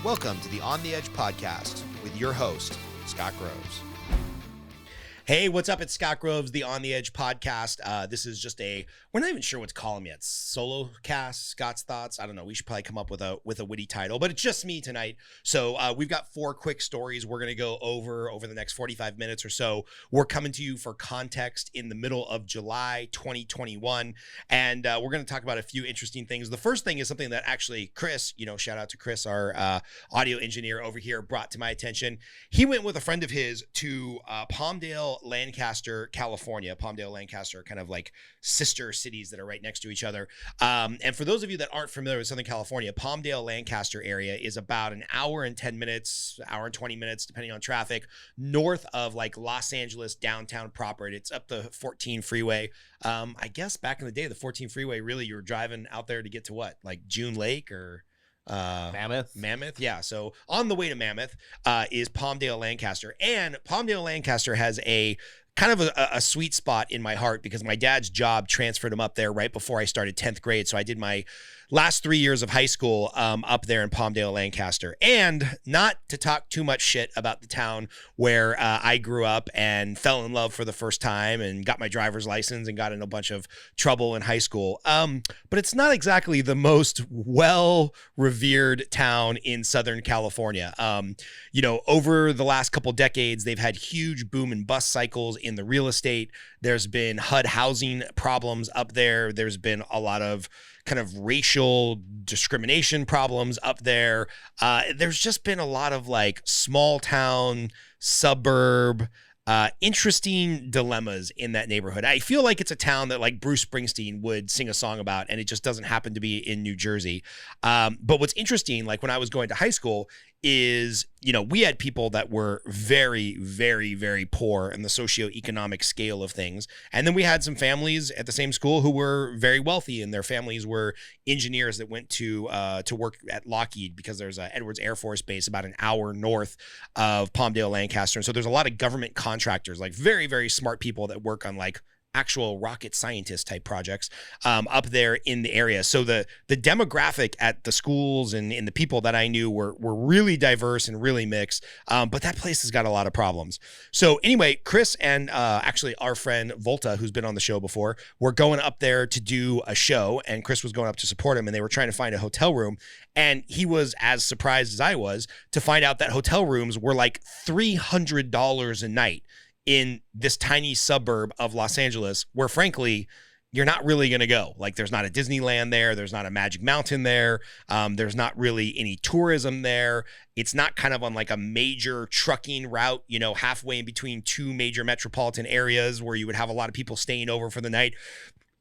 Welcome to the On the Edge podcast with your host, Scott Groves. Hey, what's up? It's Scott Groves, the On the Edge podcast. This is just we're not even sure what to call him yet. Solo cast, Scott's Thoughts. I don't know. We should probably come up with a witty title, but it's just me tonight. So we've got 4 quick stories we're going to go over the next 45 minutes or so. We're coming to you for context in the middle of July 2021, and we're going to talk about a few interesting things. The first thing is something that actually Chris, shout out to Chris, our audio engineer over here, brought to my attention. He went with a friend of his to Palmdale, Lancaster, California. Palmdale, Lancaster, kind of like sister cities that are right next to each other. And for those of you that aren't familiar with Southern California, Palmdale, Lancaster area is about an hour and 10 minutes, hour and 20 minutes, depending on traffic, north of like Los Angeles downtown proper. It's up the 14 freeway. I guess back in the day, the 14 freeway, really, you were driving out there to get to what? Like June Lake or Mammoth. Yeah. So on the way to Mammoth is Palmdale, Lancaster, and Palmdale, Lancaster has a kind of a sweet spot in my heart because my dad's job transferred him up there right before I started 10th grade. So I did my last 3 years of high school up there in Palmdale, Lancaster. And not to talk too much shit about the town where I grew up and fell in love for the first time and got my driver's license and got in a bunch of trouble in high school. But it's not exactly the most well-revered town in Southern California. Over the last couple decades, they've had huge boom and bust cycles in the real estate. There's been HUD housing problems up there. There's been a lot of kind of racial discrimination problems up there. There's just been a lot of like small town, suburb, interesting dilemmas in that neighborhood. I feel like it's a town that like Bruce Springsteen would sing a song about, and it just doesn't happen to be in New Jersey. But what's interesting, like when I was going to high school, is, we had people that were very, very, very poor in the socioeconomic scale of things. And then we had some families at the same school who were very wealthy, and their families were engineers that went to work at Lockheed because there's a Edwards Air Force Base about an hour north of Palmdale, Lancaster. And so there's a lot of government contractors, like very, very smart people that work on like actual rocket scientist type projects up there in the area. So the demographic at the schools and in the people that I knew were really diverse and really mixed. But that place has got a lot of problems. So anyway, Chris and actually our friend Volta, who's been on the show before, were going up there to do a show, and Chris was going up to support him, and they were trying to find a hotel room. And he was as surprised as I was to find out that hotel rooms were like $300 a night in this tiny suburb of Los Angeles, where frankly, you're not really going to go. Like there's not a Disneyland there. There's not a Magic Mountain there. There's not really any tourism there. It's not kind of on like a major trucking route, halfway in between 2 major metropolitan areas where you would have a lot of people staying over for the night.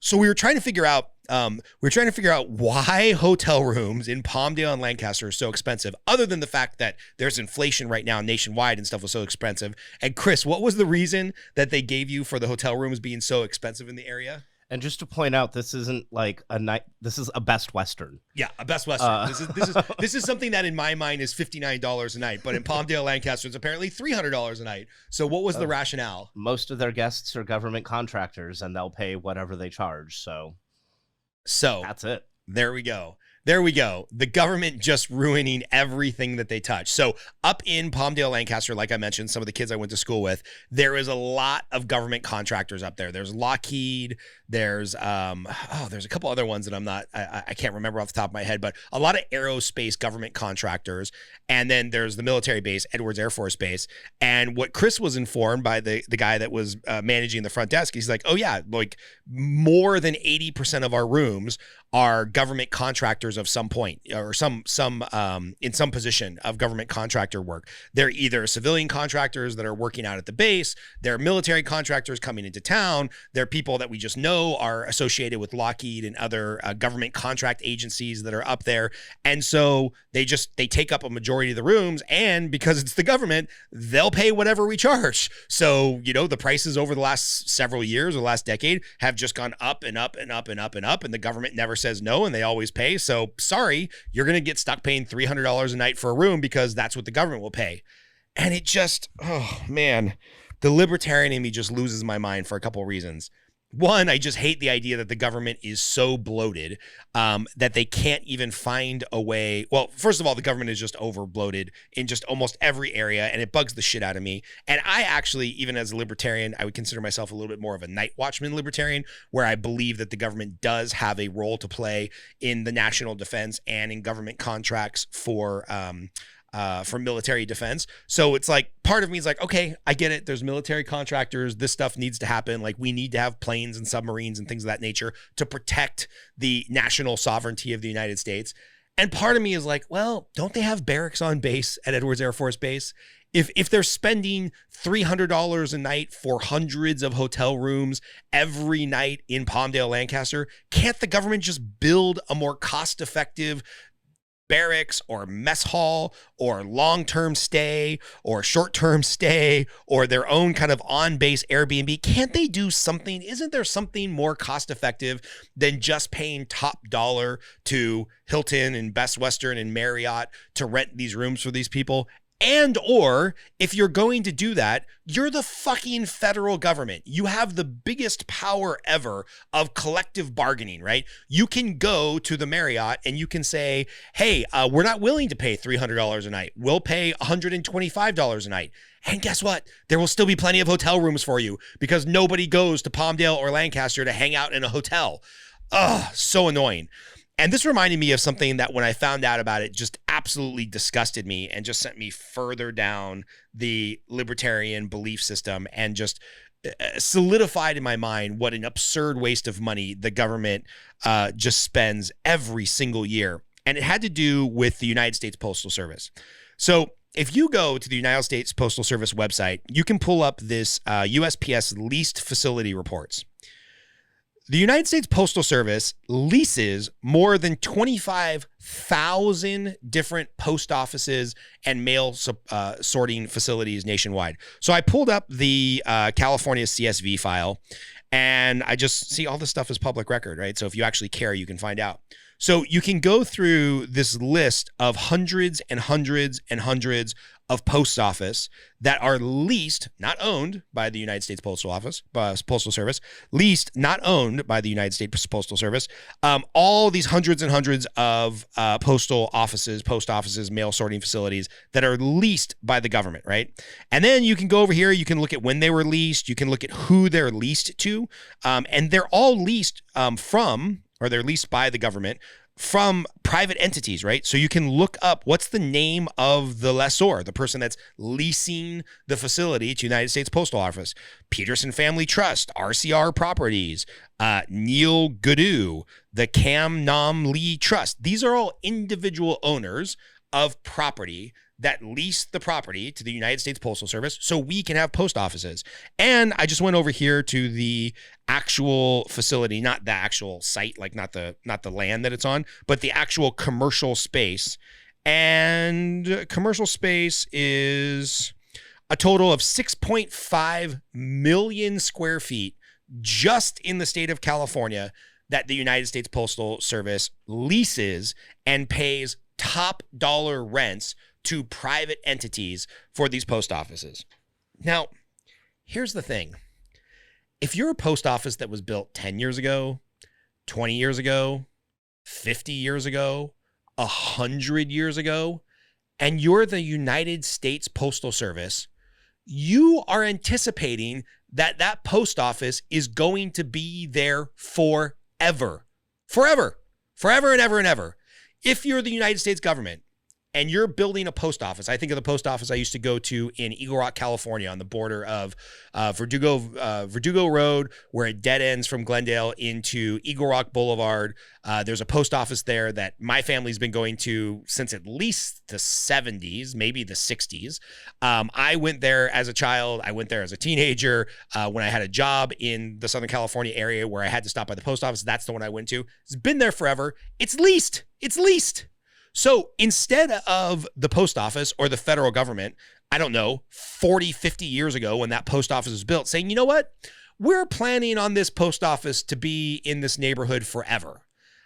So we were trying to figure out why hotel rooms in Palmdale and Lancaster are so expensive, other than the fact that there's inflation right now nationwide and stuff was so expensive. And Chris, what was the reason that they gave you for the hotel rooms being so expensive in the area? And just to point out, this isn't like a night. This is a Best Western. Yeah, a Best Western. This is something that in my mind is $59 a night, but in Palmdale, Lancaster, it's apparently $300 a night. So what was the rationale? Most of their guests are government contractors, and they'll pay whatever they charge. So that's it. There we go. The government just ruining everything that they touch. So up in Palmdale, Lancaster, like I mentioned, some of the kids I went to school with, there is a lot of government contractors up there. There's Lockheed. There's there's a couple other ones that I can't remember off the top of my head, but a lot of aerospace government contractors. And then there's the military base, Edwards Air Force Base. And what Chris was informed by the guy that was managing the front desk, he's like, oh yeah, like more than 80% of our rooms are government contractors of some point or some in some position of government contractor work. They're either civilian contractors that are working out at the base, they're military contractors coming into town, they're people that we just know are associated with Lockheed and other government contract agencies that are up there. And so they take up a majority of the rooms, and because it's the government, they'll pay whatever we charge. So, the prices over the last several years or the last decade have just gone up and up and up and up and up, and the government never says no, and they always pay. So sorry, you're going to get stuck paying $300 a night for a room because that's what the government will pay. And it just, oh man, the libertarian in me just loses my mind for a couple of reasons. One, I just hate the idea that the government is so bloated that they can't even find a way. Well, first of all, the government is just over bloated in just almost every area, and it bugs the shit out of me. And I actually, even as a libertarian, I would consider myself a little bit more of a night watchman libertarian, where I believe that the government does have a role to play in the national defense and in government contracts for military defense. So it's like, part of me is like, okay, I get it. There's military contractors. This stuff needs to happen. Like, we need to have planes and submarines and things of that nature to protect the national sovereignty of the United States. And part of me is like, well, don't they have barracks on base at Edwards Air Force Base? If they're spending $300 a night for hundreds of hotel rooms every night in Palmdale, Lancaster, can't the government just build a more cost-effective barracks or mess hall or long-term stay or short-term stay or their own kind of on-base Airbnb? Can't they do something? Isn't there something more cost-effective than just paying top dollar to Hilton and Best Western and Marriott to rent these rooms for these people? And or if you're going to do that, you're the fucking federal government. You have the biggest power ever of collective bargaining, right? You can go to the Marriott and you can say, hey, we're not willing to pay $300 a night. We'll pay $125 a night. And guess what? There will still be plenty of hotel rooms for you because nobody goes to Palmdale or Lancaster to hang out in a hotel. Ugh, so annoying. And this reminded me of something that when I found out about it just absolutely disgusted me and just sent me further down the libertarian belief system and just solidified in my mind what an absurd waste of money the government just spends every single year. And it had to do with the United States Postal Service. So if you go to the United States Postal Service website, you can pull up this USPS leased facility reports. The United States Postal Service leases more than 25,000 different post offices and mail sorting facilities nationwide. So I pulled up the California CSV file, and I just see all this stuff is public record, right? So if you actually care, you can find out. So you can go through this list of hundreds and hundreds and hundreds of post office that are leased, not owned by the United States Postal Service, leased, not owned by the United States Postal Service. All these hundreds and hundreds of post offices, mail sorting facilities that are leased by the government, right? And then you can go over here, you can look at when they were leased, you can look at who they're leased to, and they're all leased they're leased by the government from private entities, right? So you can look up what's the name of the lessor, the person that's leasing the facility to United States Postal Office. Peterson Family Trust, RCR Properties, Neil Goodoo, the Cam Nam Lee Trust. These are all individual owners of property that lease the property to the United States Postal Service so we can have post offices. And I just went over here to the actual facility, not the actual site, like not the land that it's on, but the actual commercial space. And commercial space is a total of 6.5 million square feet just in the state of California that the United States Postal Service leases and pays top dollar rents to private entities for these post offices. Now, here's the thing. If you're a post office that was built 10 years ago, 20 years ago, 50 years ago, 100 years ago, and you're the United States Postal Service, you are anticipating that that post office is going to be there forever. Forever and ever and ever. If you're the United States government, and you're building a post office. I think of the post office I used to go to in Eagle Rock, California, on the border of Verdugo Road, where it dead ends from Glendale into Eagle Rock Boulevard. There's a post office there that my family's been going to since at least the 70s, maybe the 60s. I went there as a child. I went there as a teenager. When I had a job in the Southern California area where I had to stop by the post office, that's the one I went to. It's been there forever. It's leased. So instead of the post office or the federal government, I don't know, 40, 50 years ago when that post office was built, saying, you know what? We're planning on this post office to be in this neighborhood forever.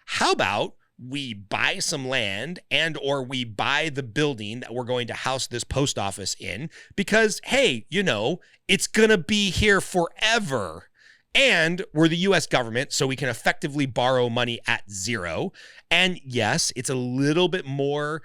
How about we buy some land and or we buy the building that we're going to house this post office in because, hey, you know, it's going to be here forever. And we're the US government, so we can effectively borrow money at zero. And yes, it's a little bit more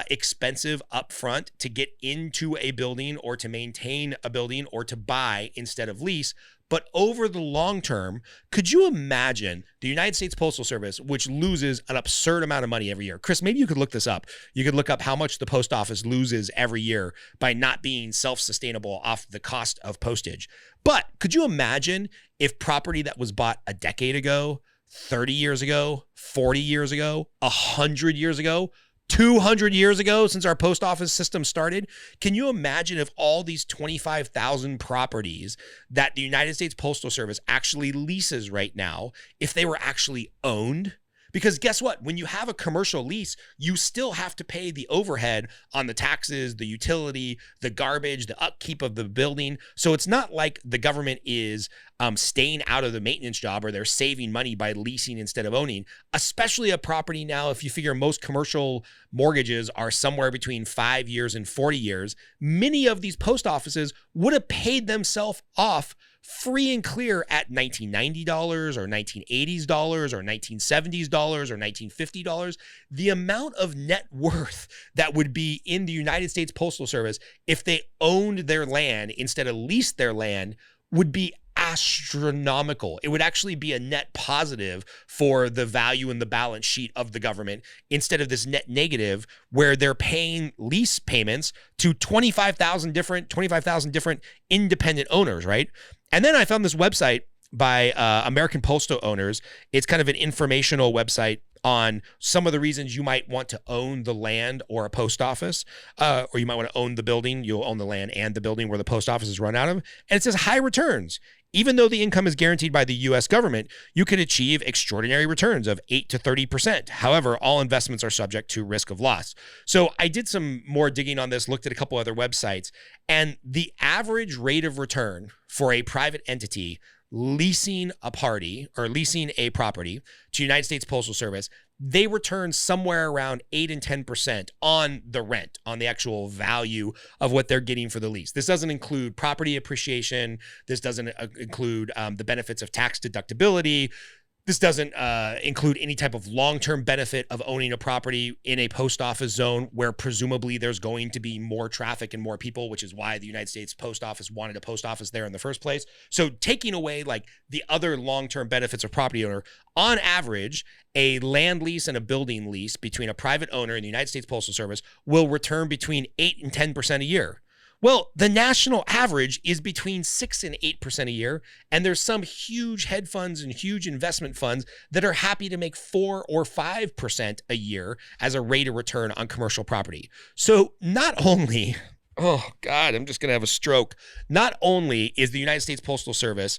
expensive upfront to get into a building or to maintain a building or to buy instead of lease. But over the long term, could you imagine the United States Postal Service, which loses an absurd amount of money every year? Chris, maybe you could look this up. You could look up how much the post office loses every year by not being self-sustainable off the cost of postage. But could you imagine if property that was bought a decade ago, 30 years ago, 40 years ago, 100 years ago, 200 years ago, since our post office system started, can you imagine if all these 25,000 properties that the United States Postal Service actually leases right now, if they were actually owned? Because guess what? When you have a commercial lease, you still have to pay the overhead on the taxes, the utility, the garbage, the upkeep of the building. So it's not like the government is staying out of the maintenance job or they're saving money by leasing instead of owning, especially a property now. If you figure most commercial mortgages are somewhere between 5 years and 40 years, many of these post offices would have paid themselves off free and clear at $1990 or $1980s or $1970s or $1950. The amount of net worth that would be in the United States Postal Service if they owned their land instead of leased their land would be astronomical. It would actually be a net positive for the value and the balance sheet of the government instead of this net negative where they're paying lease payments to 25,000 different independent owners, right? And then I found this website by American Postal Owners. It's kind of an informational website on some of the reasons you might want to own the land or a post office, or you might want to own the building. You'll own the land and the building where the post office is run out of. And it says high returns. Even though the income is guaranteed by the U.S. government, you can achieve extraordinary returns of 8 to 30%. However, all investments are subject to risk of loss. So I did some more digging on this, looked at a couple other websites, and the average rate of return for a private entity leasing a property to United States Postal Service, they return somewhere around 8 and 10% on the rent, on the actual value of what they're getting for the lease. This doesn't include property appreciation. This doesn't include the benefits of tax deductibility. This doesn't include any type of long-term benefit of owning a property in a post office zone where presumably there's going to be more traffic and more people, which is why the United States Post Office wanted a post office there in the first place. So taking away like the other long-term benefits of property owner, on average, a land lease and a building lease between a private owner and the United States Postal Service will return between 8 and 10% a year. Well, the national average is between 6 and 8% a year, and there's some huge hedge funds and huge investment funds that are happy to make 4 or 5% a year as a rate of return on commercial property. So not only, oh God, I'm just going to have a stroke. Not only is the United States Postal Service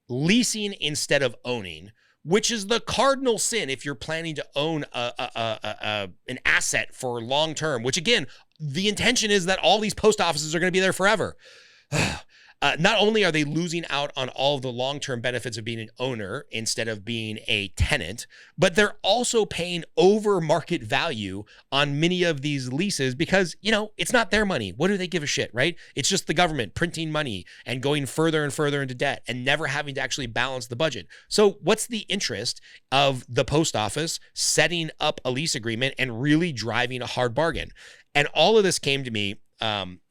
leasing instead of owning, which is the cardinal sin if you're planning to own an asset for long term, which again, the intention is that all these post offices are going to be there forever. Not only are they losing out on all of the long-term benefits of being an owner instead of being a tenant, but they're also paying over market value on many of these leases because, you know, it's not their money. What do they give a shit, right? It's just the government printing money and going further and further into debt and never having to actually balance the budget. So what's the interest of the post office setting up a lease agreement and really driving a hard bargain? And all of this came to me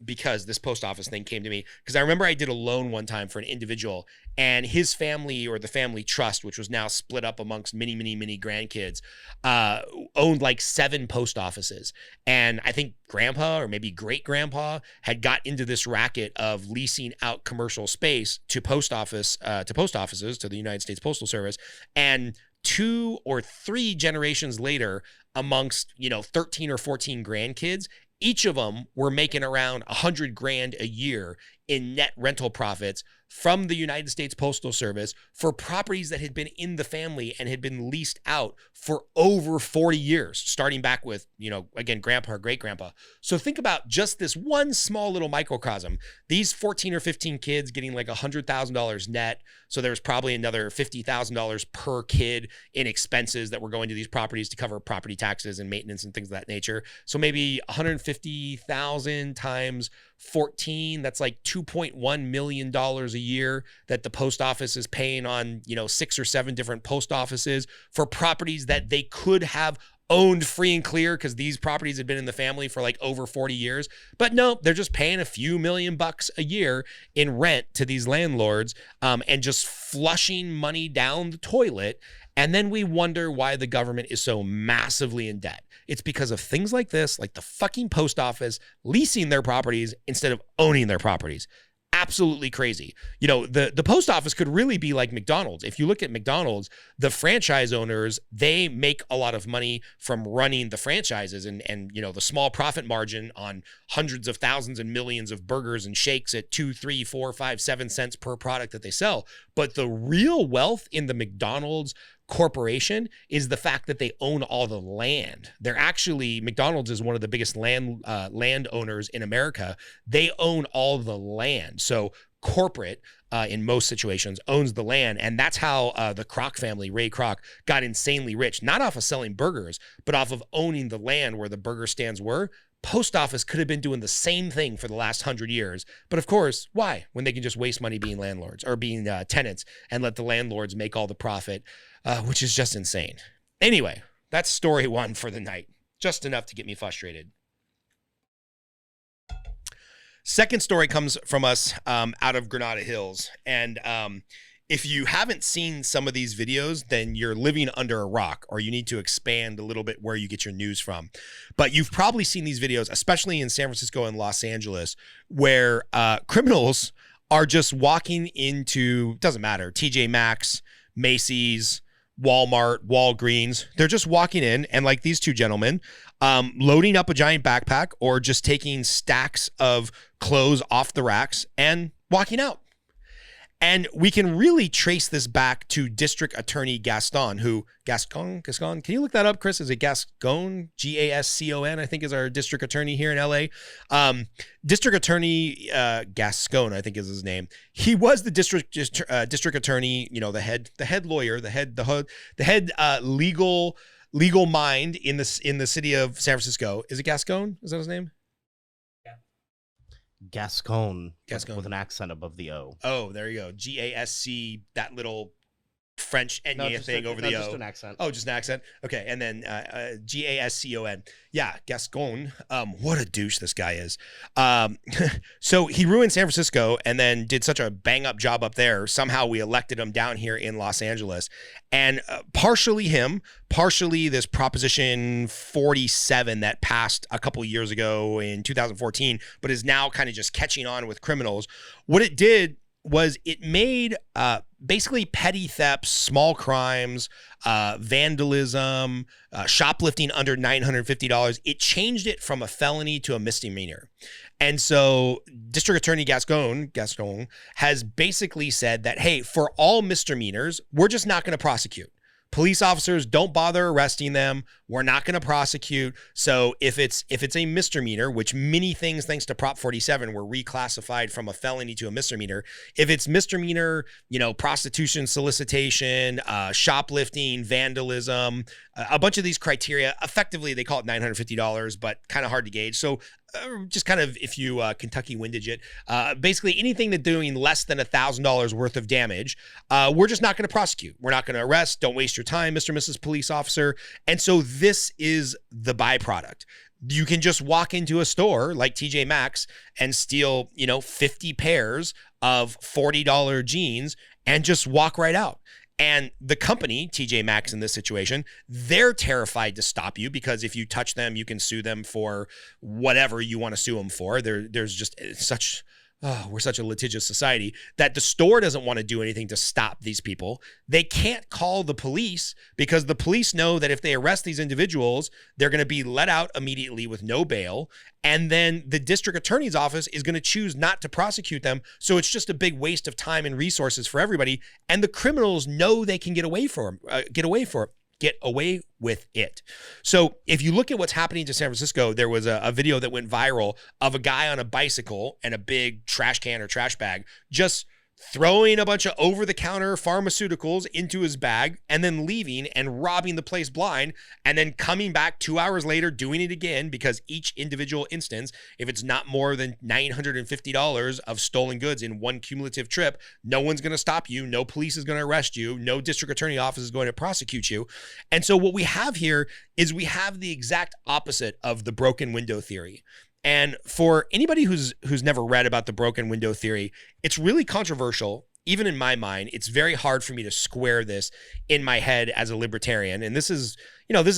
because this post office thing came to me because I remember I did a loan one time for an individual and his family or the family trust, which was now split up amongst many grandkids, owned like 7 post offices. And I think grandpa or maybe great grandpa had got into this racket of leasing out commercial space to post offices, to the United States Postal Service. And 2 or 3 generations later, amongst, 13 or 14 grandkids, each of them were making around $100,000 a year in net rental profits from the United States Postal Service for properties that had been in the family and had been leased out for over 40 years, starting back with, again, grandpa or great grandpa. So think about just this one small little microcosm. These 14 or 15 kids getting like $100,000 net. So there's probably another $50,000 per kid in expenses that were going to these properties to cover property taxes and maintenance and things of that nature. So maybe 150,000 times 14, that's like $2 $2.1 million a year that the post office is paying on, 6 or 7 different post offices for properties that they could have owned free and clear because these properties had been in the family for like over 40 years. But no, they're just paying a few $1,000,000 a year in rent to these landlords, and just flushing money down the toilet. And then we wonder why the government is so massively in debt. It's because of things like this, like the fucking post office leasing their properties instead of owning their properties. Absolutely crazy. The post office could really be like McDonald's. If you look at McDonald's, the franchise owners, they make a lot of money from running the franchises and the small profit margin on hundreds of thousands and millions of burgers and shakes at 2, 3, 4, 5, 7 cents per product that they sell. But the real wealth in the McDonald's corporation is the fact that they own all the land. McDonald's is one of the biggest land owners in America. They own all the land. So corporate, in most situations, owns the land. And that's how the Kroc family, Ray Kroc, got insanely rich, not off of selling burgers, but off of owning the land where the burger stands were. Post office could have been doing the same thing for the last 100 years. But of course, why? When they can just waste money being landlords or being tenants and let the landlords make all the profit, which is just insane. Anyway, that's story 1 for the night. Just enough to get me frustrated. Second story comes from us out of Granada Hills. And if you haven't seen some of these videos, then you're living under a rock, or you need to expand a little bit where you get your news from. But you've probably seen these videos, especially in San Francisco and Los Angeles, where criminals are just walking into, doesn't matter, TJ Maxx, Macy's, Walmart, Walgreens. They're just walking in, and like these two gentlemen, loading up a giant backpack or just taking stacks of clothes off the racks and walking out. And we can really trace this back to District Attorney Gascon, can you look that up, Chris? Is it Gascon? Gascon, I think, is our district attorney here in LA. District Attorney Gascon, I think is his name. He was the district attorney, the head lawyer, the head legal mind in the city of San Francisco. Is it Gascon? Is that his name? Gascon with an accent above the O. Oh, there you go. Gasc, that little French thing over the O. Just an accent. Oh, just an accent. Okay, and then Gascon. Yeah, Gascon. What a douche this guy is. So he ruined San Francisco and then did such a bang up job up there. Somehow we elected him down here in Los Angeles, and partially him, partially this Proposition 47 that passed a couple years ago in 2014, but is now kind of just catching on with criminals. What it did was it made basically petty thefts, small crimes, vandalism, shoplifting under $950. It changed it from a felony to a misdemeanor. And so District Attorney Gascon has basically said that, hey, for all misdemeanors, we're just not going to prosecute. Police officers, don't bother arresting them. We're not going to prosecute. So if it's a misdemeanor, which many things, thanks to Prop 47, were reclassified from a felony to a misdemeanor. If it's misdemeanor, prostitution, solicitation, shoplifting, vandalism, a bunch of these criteria, effectively they call it $950, but kind of hard to gauge. So just kind of, if you Kentucky windage it, basically anything that's doing less than $1,000 worth of damage, we're just not going to prosecute. We're not going to arrest. Don't waste your time, Mr. and Mrs. Police Officer. And so this is the byproduct. You can just walk into a store like TJ Maxx and steal, 50 pairs of $40 jeans and just walk right out. And the company, TJ Maxx in this situation, they're terrified to stop you because if you touch them, you can sue them for whatever you want to sue them for. There's just we're such a litigious society that the store doesn't want to do anything to stop these people. They can't call the police because the police know that if they arrest these individuals, they're going to be let out immediately with no bail. And then the district attorney's office is going to choose not to prosecute them. So it's just a big waste of time and resources for everybody. And the criminals know they can get away with it. So if you look at what's happening to San Francisco, there was a video that went viral of a guy on a bicycle and a big trash can or trash bag just throwing a bunch of over-the-counter pharmaceuticals into his bag, and then leaving and robbing the place blind, and then coming back 2 hours later, doing it again, because each individual instance, if it's not more than $950 of stolen goods in one cumulative trip, no one's going to stop you. No police is going to arrest you. No district attorney office is going to prosecute you. And so what we have here is we have the exact opposite of the broken window theory. And for anybody who's never read about the broken window theory, it's really controversial. Even in my mind, it's very hard for me to square this in my head as a libertarian. And this is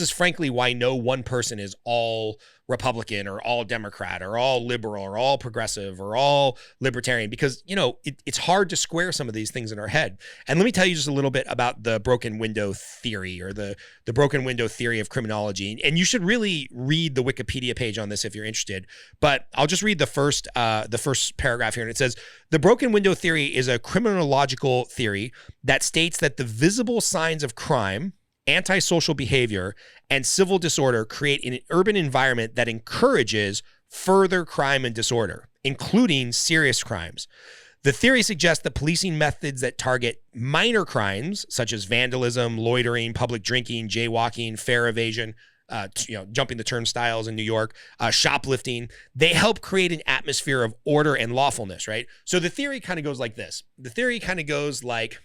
frankly why no one person is all Republican or all Democrat or all liberal or all progressive or all libertarian, because, it's hard to square some of these things in our head. And let me tell you just a little bit about the broken window theory, or the broken window theory of criminology. And you should really read the Wikipedia page on this if you're interested. But I'll just read the first paragraph here. And it says, the broken window theory is a criminological theory that states that the visible signs of crime, antisocial behavior, and civil disorder create an urban environment that encourages further crime and disorder, including serious crimes. The theory suggests that policing methods that target minor crimes, such as vandalism, loitering, public drinking, jaywalking, fare evasion, jumping the turnstiles in New York, shoplifting, they help create an atmosphere of order and lawfulness, right? So the theory kind of goes like this. The theory kind of goes like,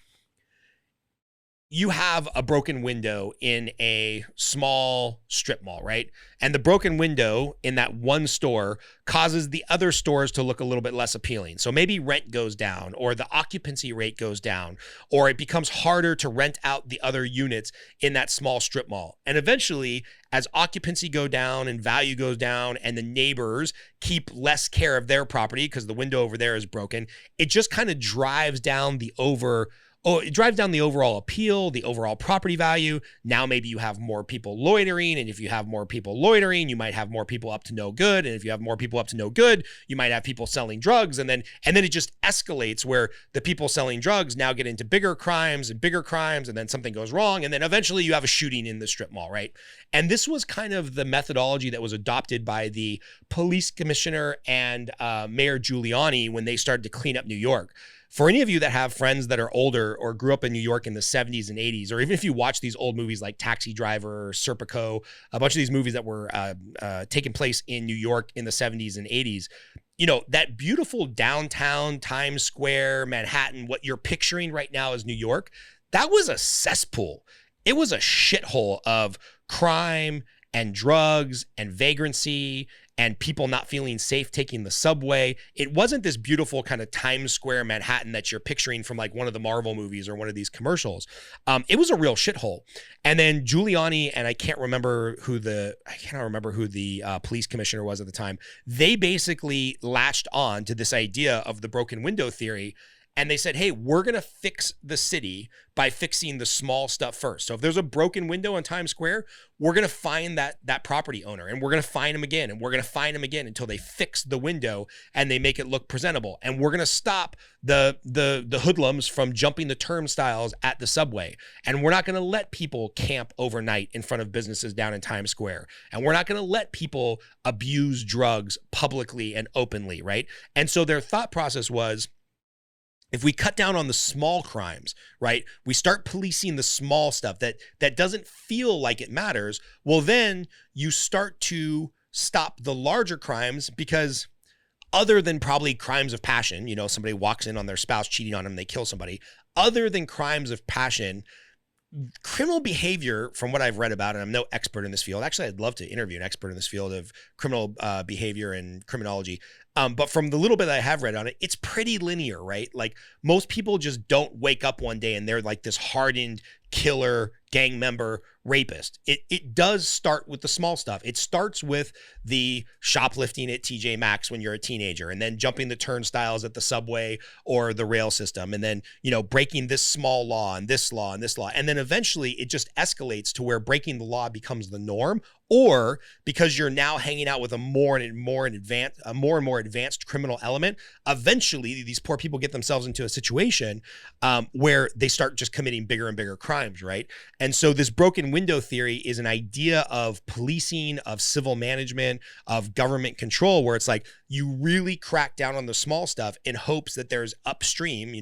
you have a broken window in a small strip mall, right? And the broken window in that one store causes the other stores to look a little bit less appealing. So maybe rent goes down, or the occupancy rate goes down, or it becomes harder to rent out the other units in that small strip mall. And eventually, as occupancy go down and value goes down, and the neighbors keep less care of their property because the window over there is broken, it just kind of drives down the overall appeal, the overall property value. Now maybe you have more people loitering, and if you have more people loitering, you might have more people up to no good, and if you have more people up to no good, you might have people selling drugs, and then it just escalates where the people selling drugs now get into bigger crimes, and then something goes wrong, and then eventually you have a shooting in the strip mall, right? And this was kind of the methodology that was adopted by the police commissioner and Mayor Giuliani when they started to clean up New York. For any of you that have friends that are older or grew up in New York in the 70s and 80s, or even if you watch these old movies like Taxi Driver or Serpico, a bunch of these movies that were taking place in New York in the 70s and 80s, that beautiful downtown Times Square, Manhattan, what you're picturing right now as New York, that was a cesspool. It was a shithole of crime and drugs and vagrancy and people not feeling safe taking the subway. It wasn't this beautiful kind of Times Square Manhattan that you're picturing from like one of the Marvel movies or one of these commercials. It was a real shithole. And then Giuliani, and I can't remember who the police commissioner was at the time, they basically latched on to this idea of the broken window theory. And they said, hey, we're going to fix the city by fixing the small stuff first. So if there's a broken window on Times Square, we're going to find that property owner, and we're going to find him again, and we're going to find him again until they fix the window and they make it look presentable. And we're going to stop the hoodlums from jumping the turnstiles at the subway. And we're not going to let people camp overnight in front of businesses down in Times Square. And we're not going to let people abuse drugs publicly and openly, right? And so their thought process was, if we cut down on the small crimes, right, we start policing the small stuff that doesn't feel like it matters, well, then you start to stop the larger crimes, because other than probably crimes of passion, somebody walks in on their spouse cheating on them, they kill somebody, other than crimes of passion, criminal behavior, from what I've read about, and I'm no expert in this field. Actually, I'd love to interview an expert in this field of criminal behavior and criminology. But from the little bit I have read on it, it's pretty linear, right? Like, most people just don't wake up one day and they're like this hardened killer, gang member, rapist. It does start with the small stuff. It starts with the shoplifting at TJ Maxx when you're a teenager, and then jumping the turnstiles at the subway or the rail system, and then, breaking this small law and this law and this law. And then eventually it just escalates to where breaking the law becomes the norm, or because you're now hanging out with a more and more advanced criminal element, eventually these poor people get themselves into a situation where they start just committing bigger and bigger crimes, right? And so this broken window theory is an idea of policing, of civil management, of government control, where it's like, you really crack down on the small stuff in hopes that there's upstream,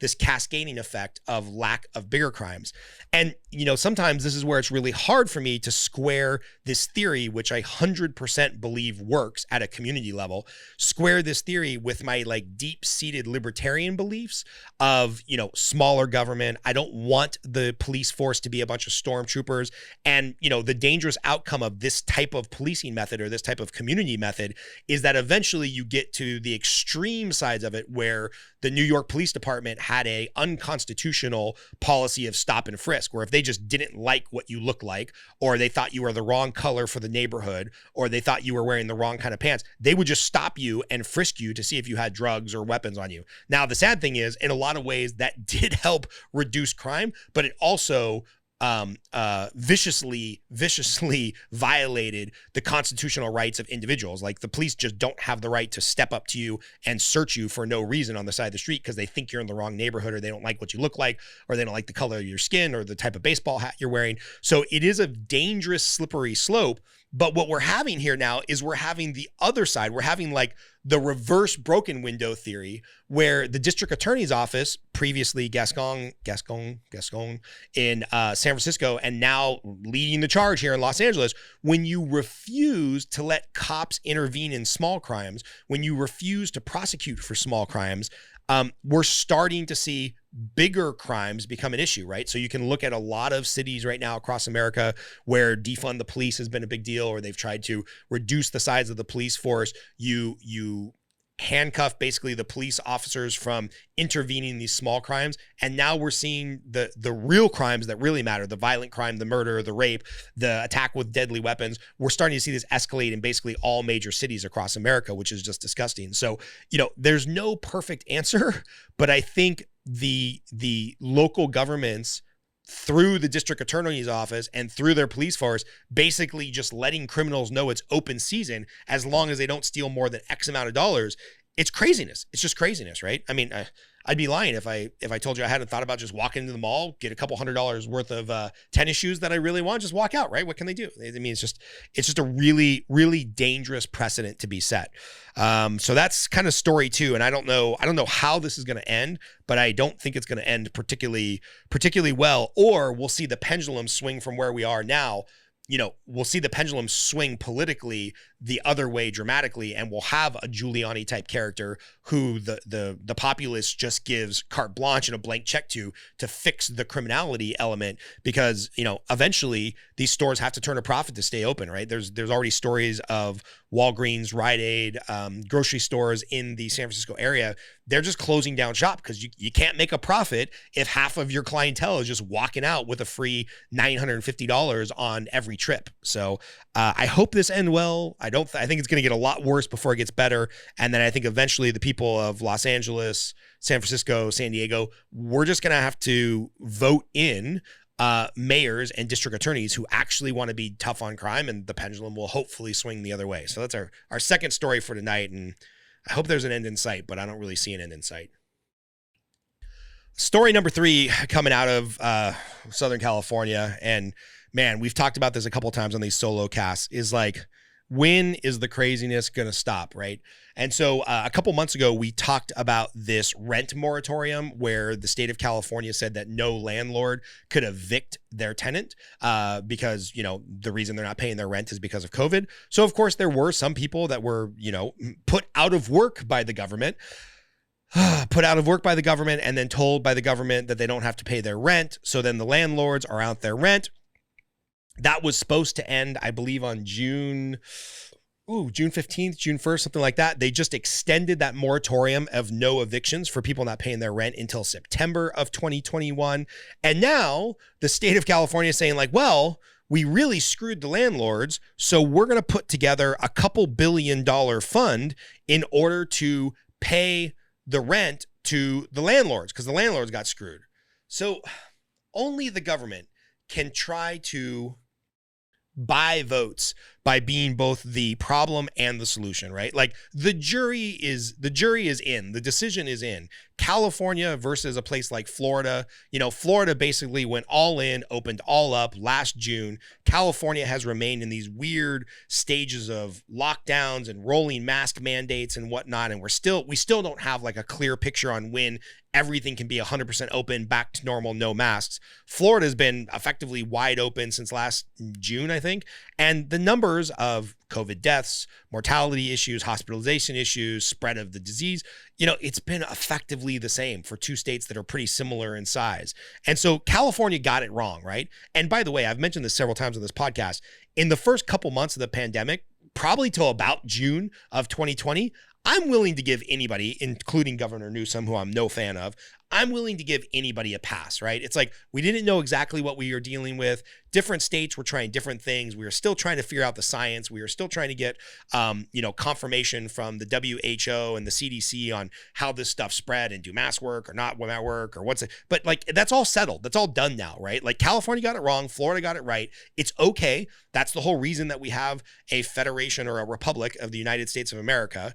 this cascading effect of lack of bigger crimes. And, sometimes this is where it's really hard for me to square this theory, which I 100% believe works at a community level, square this theory with my like deep-seated libertarian beliefs of, smaller government. I don't want the police force to be a bunch of stormtroopers. And, the dangerous outcome of this type of policing method or this type of community method is that eventually you get to the extreme sides of it, where the New York Police Department had a unconstitutional policy of stop and frisk, where if they just didn't like what you look like, or they thought you were the wrong color for the neighborhood, or they thought you were wearing the wrong kind of pants, they would just stop you and frisk you to see if you had drugs or weapons on you. Now, the sad thing is, in a lot of ways, that did help reduce crime, but it also viciously violated the constitutional rights of individuals. Like, the police just don't have the right to step up to you and search you for no reason on the side of the street because they think you're in the wrong neighborhood, or they don't like what you look like, or they don't like the color of your skin or the type of baseball hat you're wearing. So it is a dangerous, slippery slope. But what we're having here now is we're having the other side. We're having like the reverse broken window theory, where the district attorney's office, previously Gascon in San Francisco, and now leading the charge here in Los Angeles, when you refuse to let cops intervene in small crimes, when you refuse to prosecute for small crimes, we're starting to see bigger crimes become an issue, right? So you can look at a lot of cities right now across America where defund the police has been a big deal, or they've tried to reduce the size of the police force. You handcuff basically the police officers from intervening in these small crimes. And now we're seeing the real crimes that really matter, the violent crime, the murder, the rape, the attack with deadly weapons. We're starting to see this escalate in basically all major cities across America, which is just disgusting. So, there's no perfect answer, but I think the local governments, through the district attorney's office and through their police force, basically just letting criminals know it's open season as long as they don't steal more than X amount of dollars. It's craziness. It's just craziness, right? I mean, I'd be lying if I told you I hadn't thought about just walking into the mall, get a couple $100 worth of tennis shoes that I really want, just walk out, right? What can they do? I mean, it's just a really, really dangerous precedent to be set. So that's kind of story two. And I don't know how this is going to end, but I don't think it's going to end particularly well, or we'll see the pendulum swing from where we are now. We'll see the pendulum swing politically the other way dramatically, and we'll have a Giuliani type character who the populace just gives carte blanche and a blank check to fix the criminality element, because eventually these stores have to turn a profit to stay open, right? There's already stories of Walgreens, Rite Aid, grocery stores in the San Francisco area. They're just closing down shop because you can't make a profit if half of your clientele is just walking out with a free $950 on every trip. So I hope this ends well. I think it's going to get a lot worse before it gets better. And then I think eventually the people of Los Angeles, San Francisco, San Diego, we're just going to have to vote in mayors and district attorneys who actually want to be tough on crime, and the pendulum will hopefully swing the other way. So that's our second story for tonight. And I hope there's an end in sight, but I don't really see an end in sight. Story number 3 coming out of Southern California. And man, we've talked about this a couple of times on these solo casts, is like, when is the craziness going to stop, right? And so a couple months ago, we talked about this rent moratorium where the state of California said that no landlord could evict their tenant because, the reason they're not paying their rent is because of COVID. So, of course, there were some people that were, put out of work by the government. And then told by the government that they don't have to pay their rent. So then the landlords are out their rent. That was supposed to end, I believe, on June 15th, June 1st, something like that. They just extended that moratorium of no evictions for people not paying their rent until September of 2021. And now the state of California is saying, like, well, we really screwed the landlords, so we're going to put together a couple $2 billion fund in order to pay the rent to the landlords, because the landlords got screwed. So only the government can try to buy votes by being both the problem and the solution, right? Like the jury is in, the decision is in. California versus a place like Florida. Florida basically went all in, opened all up last June. California has remained in these weird stages of lockdowns and rolling mask mandates and whatnot. And we still don't have like a clear picture on when everything can be 100% open, back to normal, no masks. Florida has been effectively wide open since last June, I think. And the numbers of COVID deaths, mortality issues, hospitalization issues, spread of the disease, it's been effectively the same for two states that are pretty similar in size. And so California got it wrong, right? And by the way, I've mentioned this several times on this podcast. In the first couple months of the pandemic, probably till about June of 2020, I'm willing to give anybody, including Governor Newsom, who I'm no fan of, I'm willing to give anybody a pass, right? It's like we didn't know exactly what we were dealing with. Different states were trying different things. We were still trying to figure out the science. We were still trying to get, confirmation from the WHO and the CDC on how this stuff spread and do masks work or not work or what's it. But like that's all settled. That's all done now, right? Like California got it wrong. Florida got it right. It's okay. That's the whole reason that we have a federation or a republic of the United States of America.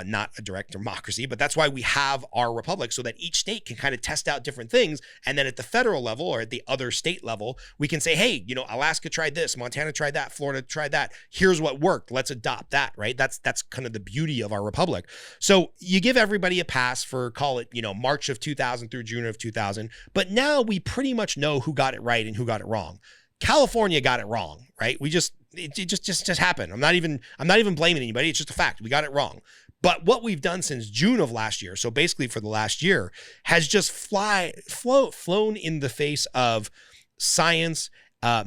Not a direct democracy, but that's why we have our republic, so that each state can kind of test out different things. And then at the federal level or at the other state level, we can say, hey, Alaska tried this, Montana tried that, Florida tried that. Here's what worked. Let's adopt that, right? That's kind of the beauty of our republic. So you give everybody a pass for, call it, March of 2000 through June of 2000. But now we pretty much know who got it right and who got it wrong. California got it wrong, right? It just happened. I'm not even blaming anybody. It's just a fact. We got it wrong. But what we've done since June of last year, so basically for the last year, has just flown in the face of science,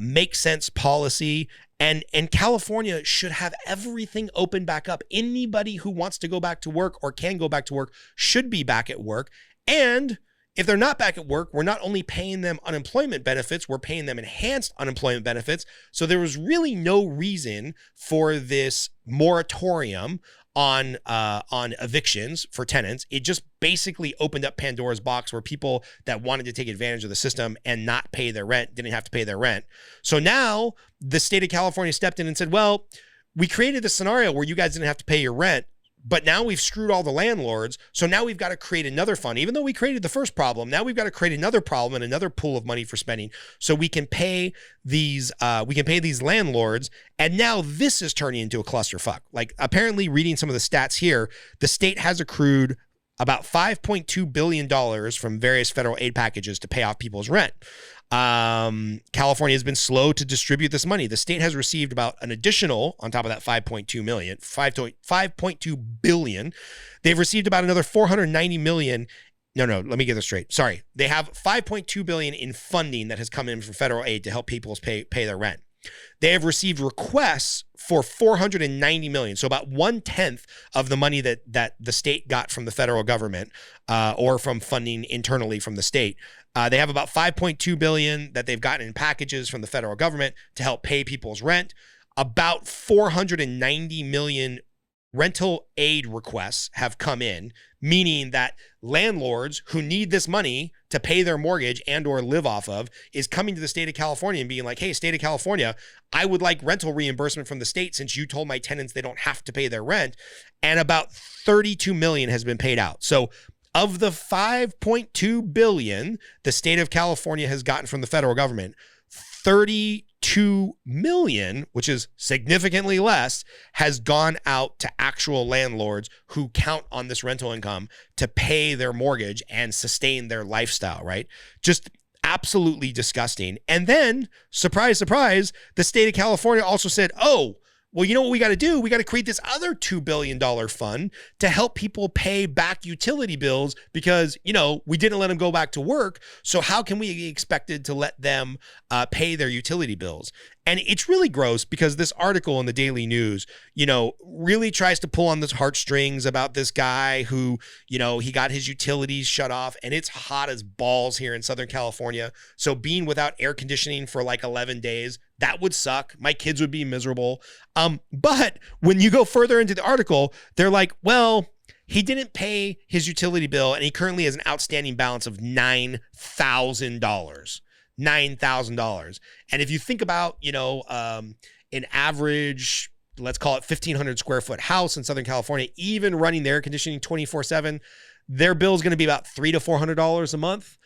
make sense policy, and California should have everything open back up. Anybody who wants to go back to work or can go back to work should be back at work. And if they're not back at work, we're not only paying them unemployment benefits, we're paying them enhanced unemployment benefits. So there was really no reason for this moratorium on evictions for tenants. It just basically opened up Pandora's box where people that wanted to take advantage of the system and not pay their rent didn't have to pay their rent. So now the state of California stepped in and said, well, we created a scenario where you guys didn't have to pay your rent, but now we've screwed all the landlords. So now we've got to create another fund. Even though we created the first problem, now we've got to create another problem and another pool of money for spending so we can pay these landlords. And now this is turning into a clusterfuck. Like apparently reading some of the stats here, the state has accrued about $5.2 billion from various federal aid packages to pay off people's rent. California has been slow to distribute this money. The state has received about an additional, on top of that 5.2 billion. They've received about another 490 million. No, let me get this straight. Sorry. They have 5.2 billion in funding that has come in from federal aid to help people pay their rent. They have received requests for 490 million. So about 1/10 of the money that the state got from the federal government, or from funding internally from the state. They have about 5.2 billion that they've gotten in packages from the federal government to help pay people's rent. About 490 million rental aid requests have come in, meaning that landlords who need this money to pay their mortgage and or live off of is coming to the state of California and being like, hey, state of California, I would like rental reimbursement from the state since you told my tenants they don't have to pay their rent. And about 32 million has been paid out. So of the 5.2 billion the state of California has gotten from the federal government, 32 million, which is significantly less, has gone out to actual landlords who count on this rental income to pay their mortgage and sustain their lifestyle, right? Just absolutely disgusting. And then, surprise, surprise, the state of California also said, oh, well, you know what we got to do? We got to create this other $2 billion fund to help people pay back utility bills because, we didn't let them go back to work. So how can we be expected to let them pay their utility bills? And it's really gross because this article in the Daily News, really tries to pull on the heartstrings about this guy who, he got his utilities shut off and it's hot as balls here in Southern California. So being without air conditioning for like 11 days, that would suck. My kids would be miserable. But when you go further into the article, they're like, well, he didn't pay his utility bill and he currently has an outstanding balance of $9,000. $9,000. And if you think about, an average, let's call it 1,500 square foot house in Southern California, even running the air conditioning 24/7, their bill is going to be about $300 to $400 a month,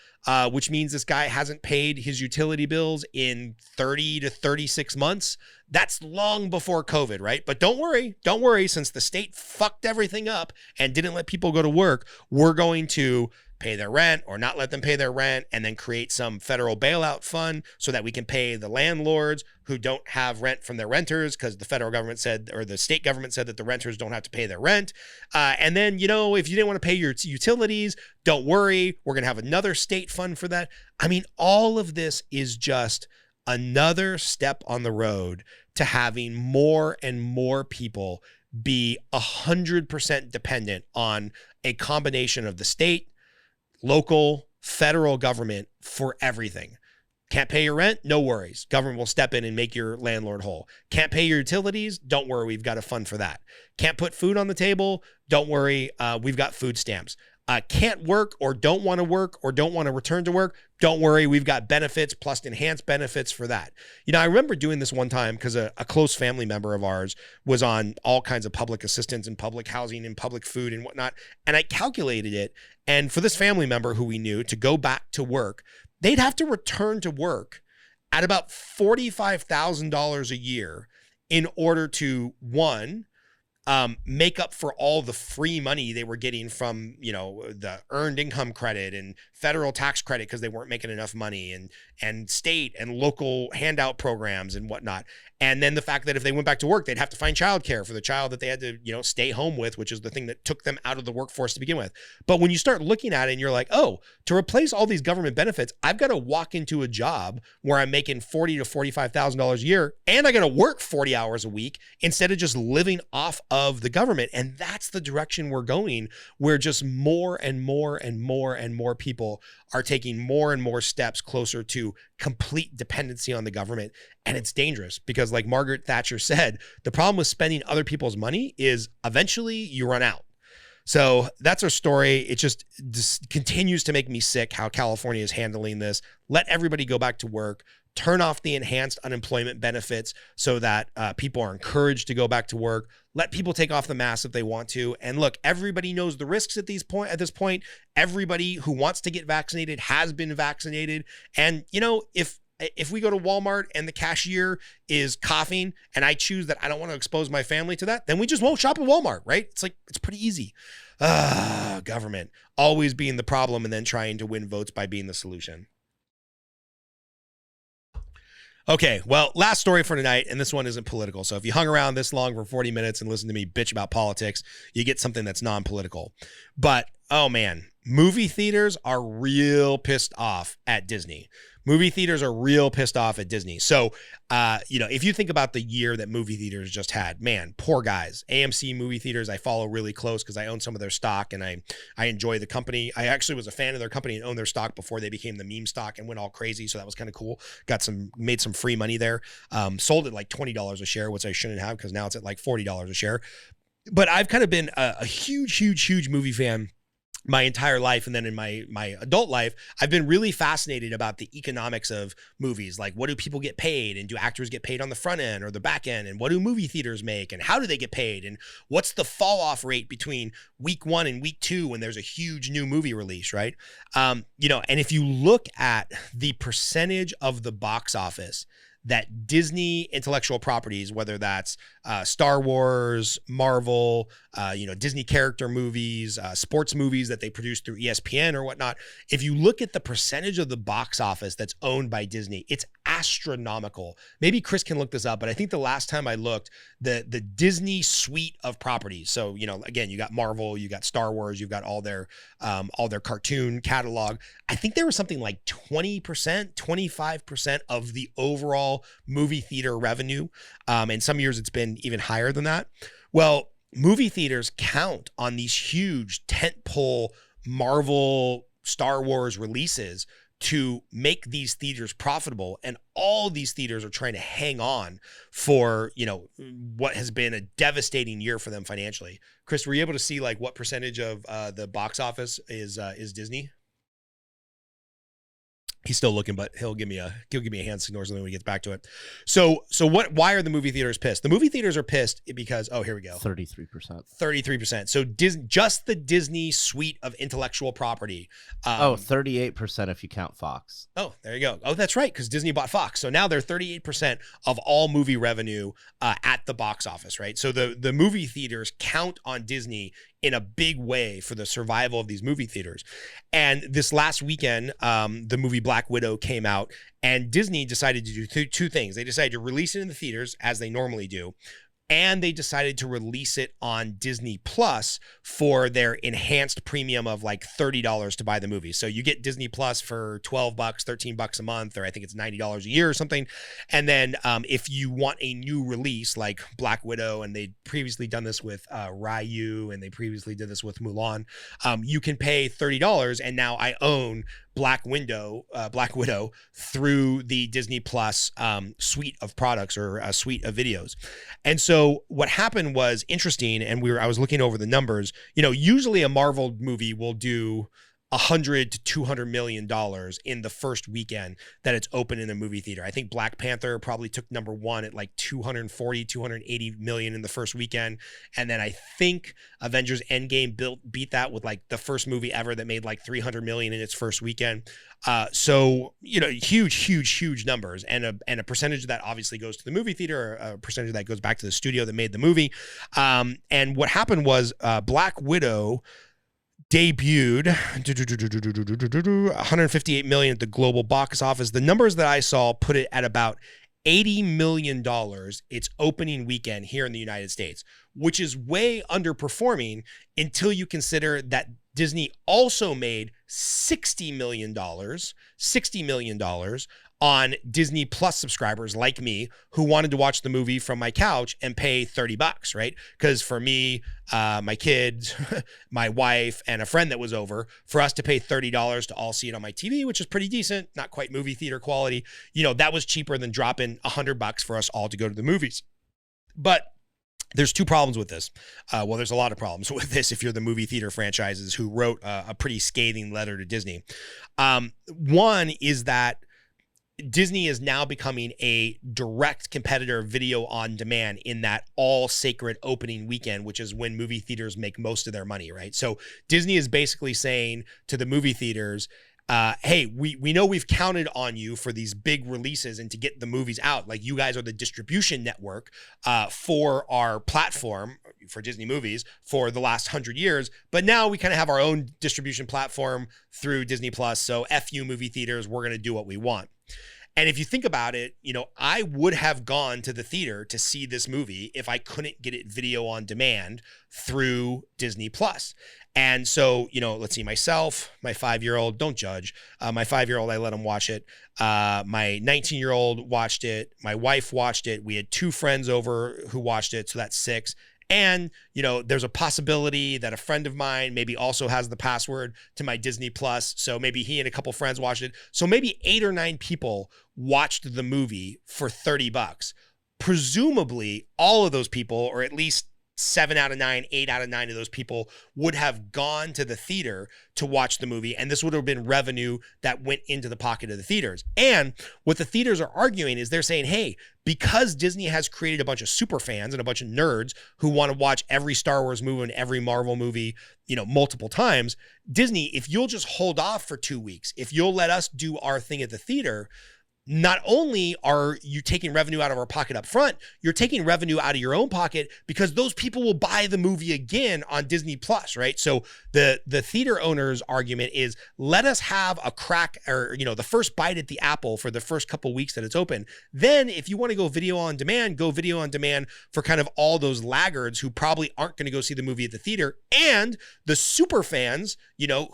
which means this guy hasn't paid his utility bills in 30 to 36 months. That's long before COVID, right? But don't worry, since the state fucked everything up and didn't let people go to work, we're going to pay their rent or not let them pay their rent and then create some federal bailout fund so that we can pay the landlords who don't have rent from their renters because the federal government said, or the state government said that the renters don't have to pay their rent. And then, if you didn't want to pay your utilities, don't worry, we're going to have another state fund for that. I mean, all of this is just another step on the road to having more and more people be 100% dependent on a combination of the state, local, federal government for everything. Can't pay your rent? No worries. Government will step in and make your landlord whole. Can't pay your utilities? Don't worry. We've got a fund for that. Can't put food on the table? Don't worry. We've got food stamps. Can't work or don't want to return to work? Don't worry. We've got benefits plus enhanced benefits for that. I remember doing this one time because a close family member of ours was on all kinds of public assistance and public housing and public food and whatnot. And I calculated it. And for this family member who we knew to go back to work, they'd have to return to work at about $45,000 a year in order to, one, make up for all the free money they were getting from, the earned income credit and federal tax credit because they weren't making enough money, and state and local handout programs and whatnot. And then the fact that if they went back to work, they'd have to find childcare for the child that they had to, stay home with, which is the thing that took them out of the workforce to begin with. But when you start looking at it and you're like, oh, to replace all these government benefits, I've got to walk into a job where I'm making $40,000 to $45,000 a year, and I got to work 40 hours a week instead of just living off of the government. And that's the direction we're going, where just more and more and more and more people are taking more and more steps closer to complete dependency on the government. And it's dangerous because, like Margaret Thatcher said, the problem with spending other people's money is eventually you run out. So that's our story. It just continues to make me sick how California is handling this. Let everybody go back to work. Turn off the enhanced unemployment benefits so that people are encouraged to go back to work. Let people take off the mask if they want to. And look, everybody knows the risks at this point. Everybody who wants to get vaccinated has been vaccinated. And, if we go to Walmart and the cashier is coughing and I choose that I don't want to expose my family to that, then we just won't shop at Walmart, right? It's pretty easy. Government always being the problem and then trying to win votes by being the solution. Okay, well, last story for tonight, and this one isn't political. So if you hung around this long for 40 minutes and listened to me bitch about politics, you get something that's non-political. But, oh man, movie theaters are real pissed off at Disney. Movie theaters are real pissed off at Disney. So, if you think about the year that movie theaters just had, man, poor guys. AMC movie theaters, I follow really close because I own some of their stock and I enjoy the company. I actually was a fan of their company and owned their stock before they became the meme stock and went all crazy. So that was kind of cool. Made some free money there. Sold at like $20 a share, which I shouldn't have because now it's at like $40 a share. But I've kind of been a huge movie fan my entire life. And then in my adult life, I've been really fascinated about the economics of movies. Like, what do people get paid? And do actors get paid on the front end or the back end? And what do movie theaters make? And how do they get paid? And what's the fall off rate between week 1 and week 2 when there's a huge new movie release, right? And if you look at the percentage of the box office that Disney intellectual properties, whether that's Star Wars, Marvel, Disney character movies, sports movies that they produce through ESPN or whatnot, if you look at the percentage of the box office that's owned by Disney, it's astronomical. Maybe Chris can look this up, but I think the last time I looked, the Disney suite of properties. So, again, you got Marvel, you got Star Wars, you've got all their cartoon catalog. I think there was something like 20%, 25% of the overall movie theater revenue. And some years it's been even higher than that. Well, movie theaters count on these huge tentpole Marvel, Star Wars releases to make these theaters profitable. And all these theaters are trying to hang on for, what has been a devastating year for them financially. Chris, were you able to see like what percentage of the box office is Disney? He's still looking, but he'll give me a hand signal or something when he gets back to it. So why are the movie theaters pissed? The movie theaters are pissed because, oh, here we go. 33%. 33%. So just the Disney suite of intellectual property. 38% if you count Fox. Oh, there you go. Oh, that's right, because Disney bought Fox. So now they're 38% of all movie revenue at the box office, right? So the movie theaters count on Disney in a big way for the survival of these movie theaters. And this last weekend, the movie Black Widow came out, and Disney decided to do two things. They decided to release it in the theaters, as they normally do, and they decided to release it on Disney Plus for their enhanced premium of like $30 to buy the movie. So you get Disney Plus for $12, $13 a month, or I think it's $90 a year or something. And then if you want a new release like Black Widow, and they'd previously done this with Ryu, and they previously did this with Mulan, you can pay $30, and now I own Black Widow through the Disney Plus suite of products, or a suite of videos. And so what happened was interesting, and I was looking over the numbers. Usually a Marvel movie will do $100 to $200 million in the first weekend that it's open in a movie theater. I think Black Panther probably took number one at like 240, 280 million in the first weekend. And then I think Avengers Endgame beat that with like the first movie ever that made like 300 million in its first weekend. So, huge numbers, and a percentage of that obviously goes to the movie theater, or a percentage of that goes back to the studio that made the movie. And what happened was Black Widow debuted 158 million at the global box office. The numbers that I saw put it at about $80 million its opening weekend here in the United States, which is way underperforming until you consider that Disney also made $60 million on Disney Plus subscribers like me, who wanted to watch the movie from my couch and pay $30, right? Because for me, my kids, my wife, and a friend that was over, for us to pay $30 to all see it on my TV, which is pretty decent, not quite movie theater quality, that was cheaper than dropping $100 for us all to go to the movies. But there's two problems with this. Well, there's a lot of problems with this if you're the movie theater franchises who wrote a pretty scathing letter to Disney. One is that Disney is now becoming a direct competitor of video on demand in that all sacred opening weekend, which is when movie theaters make most of their money, right? So Disney is basically saying to the movie theaters, hey, we know we've counted on you for these big releases and to get the movies out. Like, you guys are the distribution network for our platform, for Disney movies, for the last 100 years. But now we kind of have our own distribution platform through Disney Plus. So F you movie theaters, we're going to do what we want. And if you think about it, I would have gone to the theater to see this movie if I couldn't get it video on demand through Disney Plus. And so, let's see, myself, my 5-year-old, don't judge. My 5-year-old, I let him watch it. My 19-year-old watched it. My wife watched it. We had 2 friends over who watched it. So that's 6. And, there's a possibility that a friend of mine maybe also has the password to my Disney Plus. So maybe he and a couple friends watched it. So maybe 8 or 9 people watched the movie for $30. Presumably, all of those people, or at least 7 out of 9, 8 out of 9 of those people, would have gone to the theater to watch the movie. And this would have been revenue that went into the pocket of the theaters. And what the theaters are arguing is they're saying, hey, because Disney has created a bunch of super fans and a bunch of nerds who want to watch every Star Wars movie and every Marvel movie, multiple times, Disney, if you'll just hold off for 2 weeks, if you'll let us do our thing at the theater, not only are you taking revenue out of our pocket up front, you're taking revenue out of your own pocket, because those people will buy the movie again on Disney Plus, right? So the theater owner's argument is, let us have a crack, or, the first bite at the apple for the first couple weeks that it's open. Then if you want to go video on demand for kind of all those laggards who probably aren't going to go see the movie at the theater, and the super fans,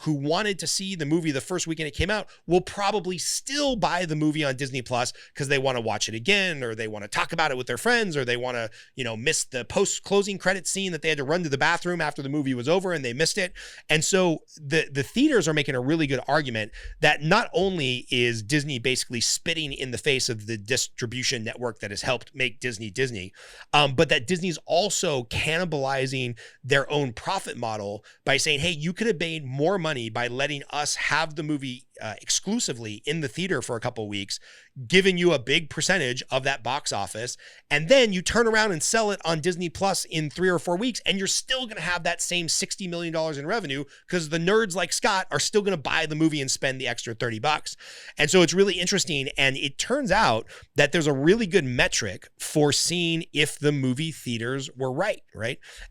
who wanted to see the movie the first weekend it came out, will probably still buy the movie on Disney Plus because they want to watch it again, or they want to talk about it with their friends, or they want to, miss the post-closing credit scene that they had to run to the bathroom after the movie was over and they missed it. And so the theaters are making a really good argument that not only is Disney basically spitting in the face of the distribution network that has helped make Disney, but that Disney's also cannibalizing their own profit model by saying, hey, you could have made more money by letting us have the movie exclusively in the theater for a couple of weeks, giving you a big percentage of that box office. And then you turn around and sell it on Disney Plus in 3 or 4 weeks, and you're still going to have that same $60 million in revenue because the nerds like Scott are still going to buy the movie and spend the extra $30. And so it's really interesting. And it turns out that there's a really good metric for seeing if the movie theaters were right?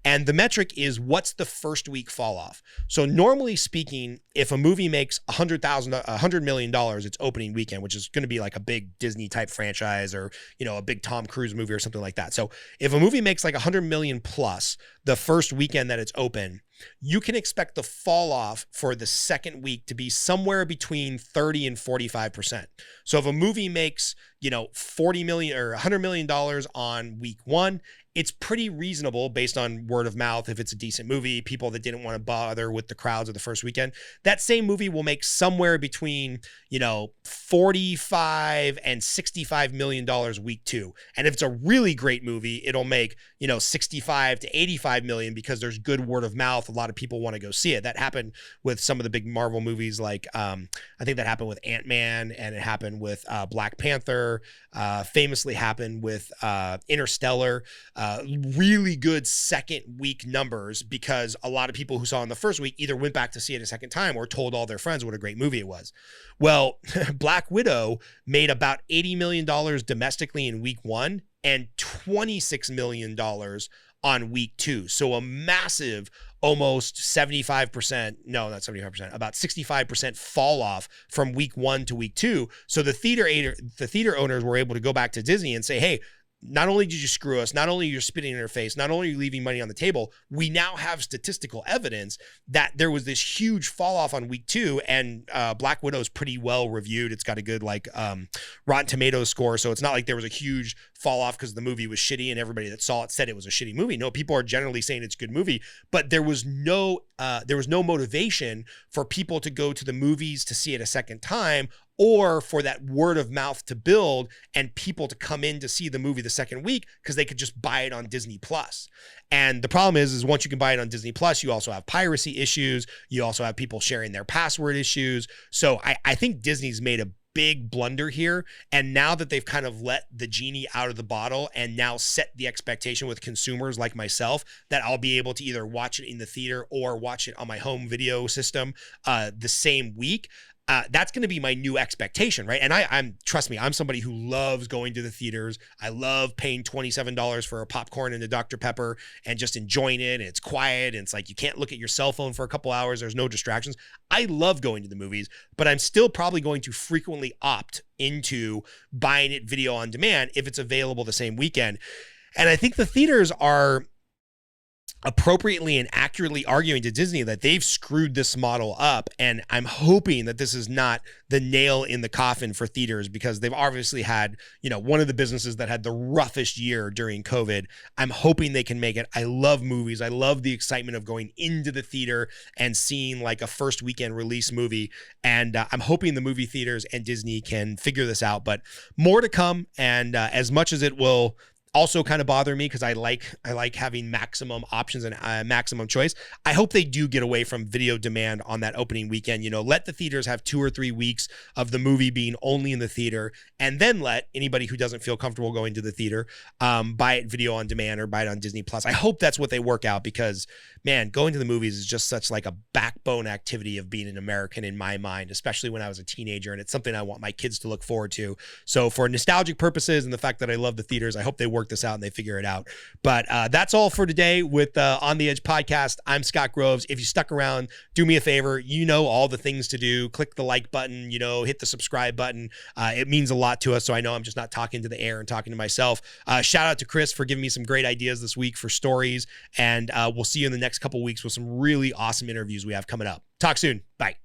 And the metric is, what's the first week fall off? So normally speaking, if a movie makes $100 million its opening weekend, which is going to be like a big Disney type franchise or, a big Tom Cruise movie or something like that. So if a movie makes like 100 million plus the first weekend that it's open, you can expect the fall off for the second week to be somewhere between 30 and 45%. So if a movie makes, $40 million or $100 million on week one, it's pretty reasonable based on word of mouth. If it's a decent movie, people that didn't want to bother with the crowds of the first weekend, that same movie will make somewhere between, $45 and $65 million week two. And if it's a really great movie, it'll make, 65 to 85 million because there's good word of mouth. A lot of people want to go see it. That happened with some of the big Marvel movies. Like, I think that happened with Ant-Man, and it happened with Black Panther, famously happened with Interstellar. Really good second week numbers because a lot of people who saw it in the first week either went back to see it a second time or told all their friends what a great movie it was. Well, Black Widow made about $80 million domestically in week one and $26 million on week two. So a massive, almost 75%, no, not 75%, about 65% fall off from week one to week two. So the theater owners were able to go back to Disney and say, hey, not only did you screw us, not only you're spitting in our face, not only are you leaving money on the table, we now have statistical evidence that there was this huge fall off on week two, and Black Widow is pretty well reviewed. It's got a good Rotten Tomatoes score, so it's not like there was a huge fall off because the movie was shitty and everybody that saw it said it was a shitty movie. No, people are generally saying it's a good movie, but there was no motivation for people to go to the movies to see it a second time, or for that word of mouth to build and people to come in to see the movie the second week because they could just buy it on Disney Plus. And the problem is once you can buy it on Disney Plus, you also have piracy issues. You also have people sharing their password issues. So I think Disney's made a big blunder here. And now that they've kind of let the genie out of the bottle and now set the expectation with consumers like myself that I'll be able to either watch it in the theater or watch it on my home video system the same week, that's going to be my new expectation, right? And I'm trust me, I'm somebody who loves going to the theaters. I love paying $27 for a popcorn and a Dr. Pepper and just enjoying it. And it's quiet. And it's like, you can't look at your cell phone for a couple hours. There's no distractions. I love going to the movies, but I'm still probably going to frequently opt into buying it video on demand if it's available the same weekend. And I think the theaters are appropriately and accurately arguing to Disney that they've screwed this model up. And I'm hoping that this is not the nail in the coffin for theaters, because they've obviously had, one of the businesses that had the roughest year during COVID. I'm hoping they can make it. I love movies. I love the excitement of going into the theater and seeing like a first weekend release movie. And I'm hoping the movie theaters and Disney can figure this out, but more to come. And as much as it will also kind of bother me because I like having maximum options and maximum choice, I hope they do get away from video demand on that opening weekend. Let the theaters have 2 or 3 weeks of the movie being only in the theater, and then let anybody who doesn't feel comfortable going to the theater buy it video on demand or buy it on Disney Plus. I hope that's what they work out, because man, going to the movies is just such like a backbone activity of being an American in my mind, especially when I was a teenager, and it's something I want my kids to look forward to. So for nostalgic purposes and the fact that I love the theaters, I hope they work this out and they figure it out. But that's all for today with On the Edge podcast. I'm Scott Groves. If you stuck around, do me a favor. All the things to do. Click the like button, hit the subscribe button. It means a lot to us. So I know I'm just not talking to the air and talking to myself. Shout out to Chris for giving me some great ideas this week for stories. And we'll see you in the next couple weeks with some really awesome interviews we have coming up. Talk soon. Bye.